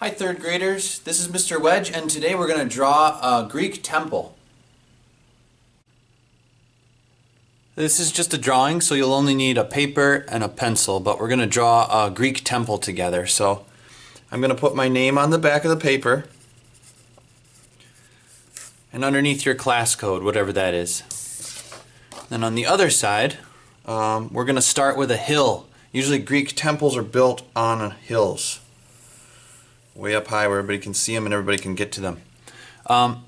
Hi third graders, this is Mr. Wedge and today we're going to draw a Greek temple. This is just a drawing, so you'll only need a paper and a pencil, but we're going to draw a Greek temple together. So I'm going to put my name on the back of the paper and underneath your class code, whatever that is. Then on the other side, we're going to start with a hill. Usually Greek temples are built on hills. Way up high where everybody can see them and everybody can get to them.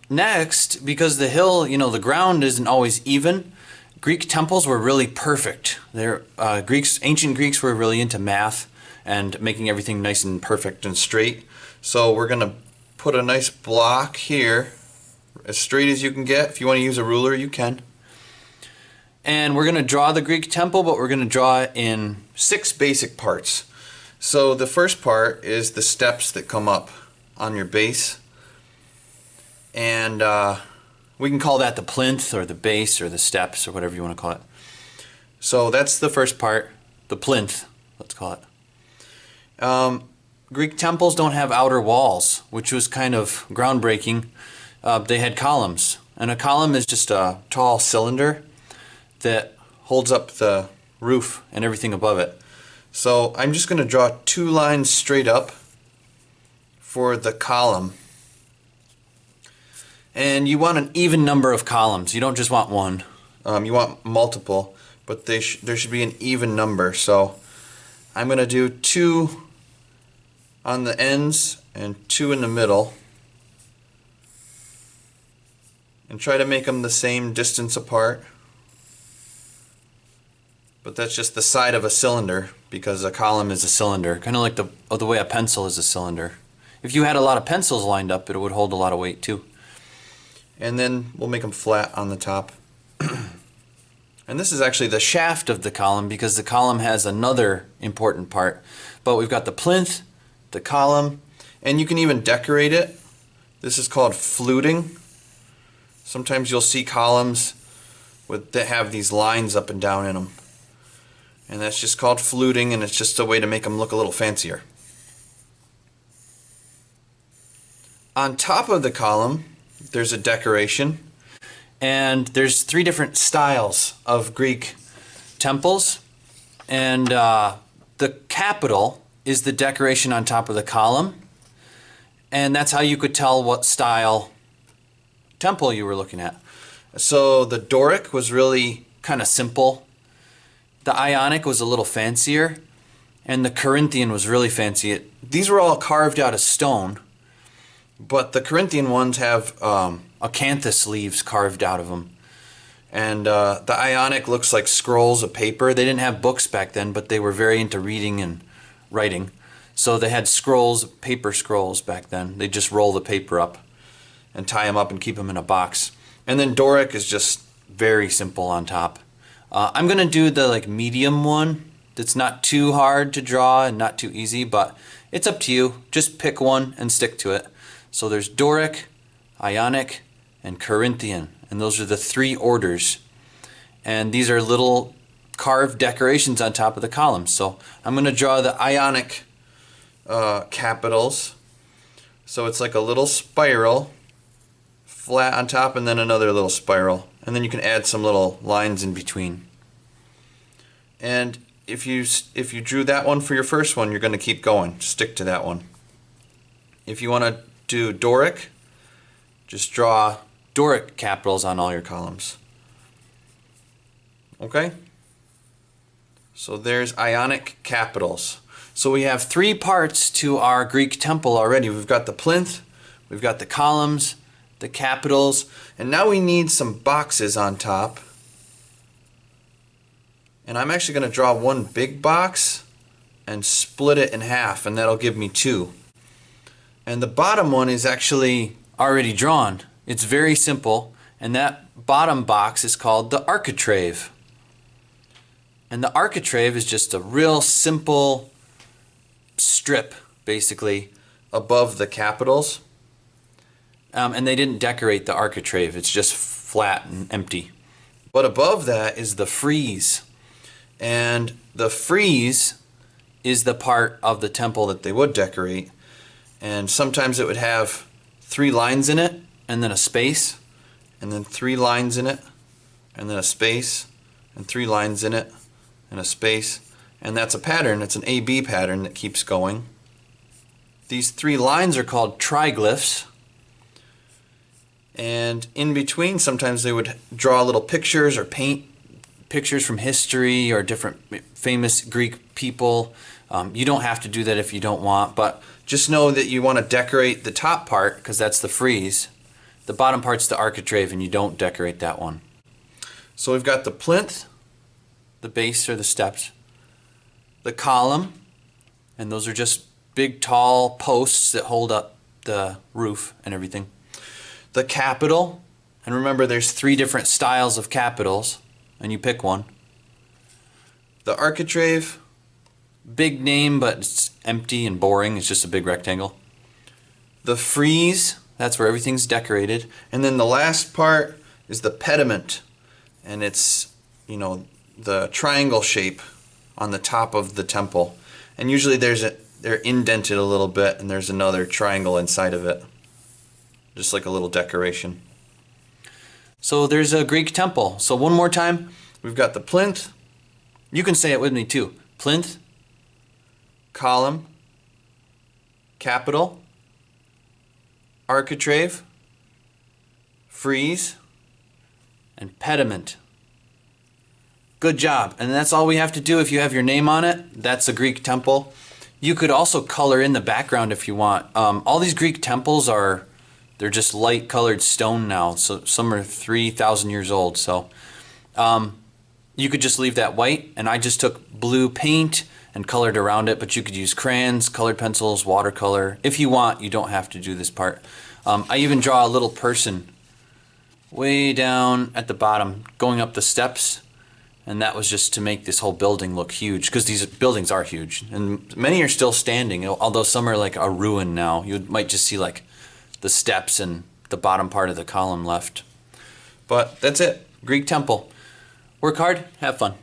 Next, because the hill, the ground isn't always even, Greek temples were really perfect. Ancient Greeks were really into math and making everything nice and perfect and straight. So we're going to put a nice block here, as straight as you can get. If you want to use a ruler, you can. And we're going to draw the Greek temple, but we're going to draw it in 6 basic parts. So the first part is the steps that come up on your base, and we can call that the plinth or the base or the steps or whatever you want to call it. So that's the first part, the plinth, let's call it. Greek temples don't have outer walls, which was kind of groundbreaking. They had columns, and a column is just a tall cylinder that holds up the roof and everything above it. So I'm just going to draw 2 lines straight up for the column. And you want an even number of columns. You don't just want one. You want multiple, but there should be an even number. So I'm going to do 2 on the ends and 2 in the middle. And try to make them the same distance apart. But that's just the side of a cylinder, because a column is a cylinder, kind of like the way a pencil is a cylinder. If you had a lot of pencils lined up, it would hold a lot of weight too. And then we'll make them flat on the top. And this is actually the shaft of the column, because the column has another important part. But we've got the plinth, the column, and you can even decorate it. This is called fluting. Sometimes you'll see columns that have these lines up and down in them. And that's just called fluting, and it's just a way to make them look a little fancier. On top of the column, there's a decoration, and there's 3 different styles of Greek temples, and the capital is the decoration on top of the column, and that's how you could tell what style temple you were looking at. So the Doric was really kind of simple. The Ionic was a little fancier, and the Corinthian was really fancy. These were all carved out of stone, but the Corinthian ones have acanthus leaves carved out of them. And the Ionic looks like scrolls of paper. They didn't have books back then, but they were very into reading and writing. So they had scrolls, paper scrolls back then. They just roll the paper up and tie them up and keep them in a box. And then Doric is just very simple on top. I'm going to do the medium one that's not too hard to draw and not too easy, but it's up to you. Just pick one and stick to it. So there's Doric, Ionic, and Corinthian, and those are the 3 orders. And these are little carved decorations on top of the columns. So I'm going to draw the Ionic capitals. So it's like a little spiral, flat on top, and then another little spiral. And then you can add some little lines in between. And if you drew that one for your first one, you're going to keep going. Stick to that one. If you want to do Doric, just draw Doric capitals on all your columns. Okay? So there's Ionic capitals. So we have 3 parts to our Greek temple already. We've got the plinth, we've got the columns, the capitals, and now we need some boxes on top. And I'm actually going to draw 1 big box and split it in half, and that'll give me 2. And the bottom one is actually already drawn. It's very simple, and that bottom box is called the architrave. And the architrave is just a real simple strip, basically, above the capitals. And they didn't decorate the architrave. It's just flat and empty. But above that is the frieze. And the frieze is the part of the temple that they would decorate. and sometimes it would have 3 lines in it and then a space, and then 3 lines in it and then a space, and 3 lines in it and a space, and that's a pattern. It's an AB pattern that keeps going. These 3 lines are called triglyphs, and in between sometimes they would draw little pictures or paint pictures from history or different famous Greek people. You don't have to do that if you don't want, but just know that you want to decorate the top part because that's the frieze. The bottom part's the architrave, and you don't decorate that one. So we've got the plinth, the base or the steps, the column, and those are just big tall posts that hold up the roof and everything. The capital, and remember there's 3 different styles of capitals, and you pick one. The architrave, big name but it's empty and boring, it's just a big rectangle. The frieze, that's where everything's decorated. And then the last part is the pediment, and it's, you know, the triangle shape on the top of the temple. And usually they're indented a little bit, and there's another triangle inside of it, just like a little decoration. So there's a Greek temple. So one more time, we've got the plinth. You can say it with me too. Plinth, column, capital, architrave, frieze, and pediment. Good job. And that's all we have to do. If you have your name on it, that's a Greek temple. You could also color in the background if you want. All these Greek temples they're just light colored stone now. So some are 3,000 years old. So you could just leave that white, and I just took blue paint and colored around it, but you could use crayons, colored pencils, watercolor. If you want, you don't have to do this part. I even draw a little person way down at the bottom going up the steps, and that was just to make this whole building look huge, because these buildings are huge and many are still standing, although some are like a ruin now. You might just see like the steps and the bottom part of the column left. But that's it. Greek temple. Work hard, have fun.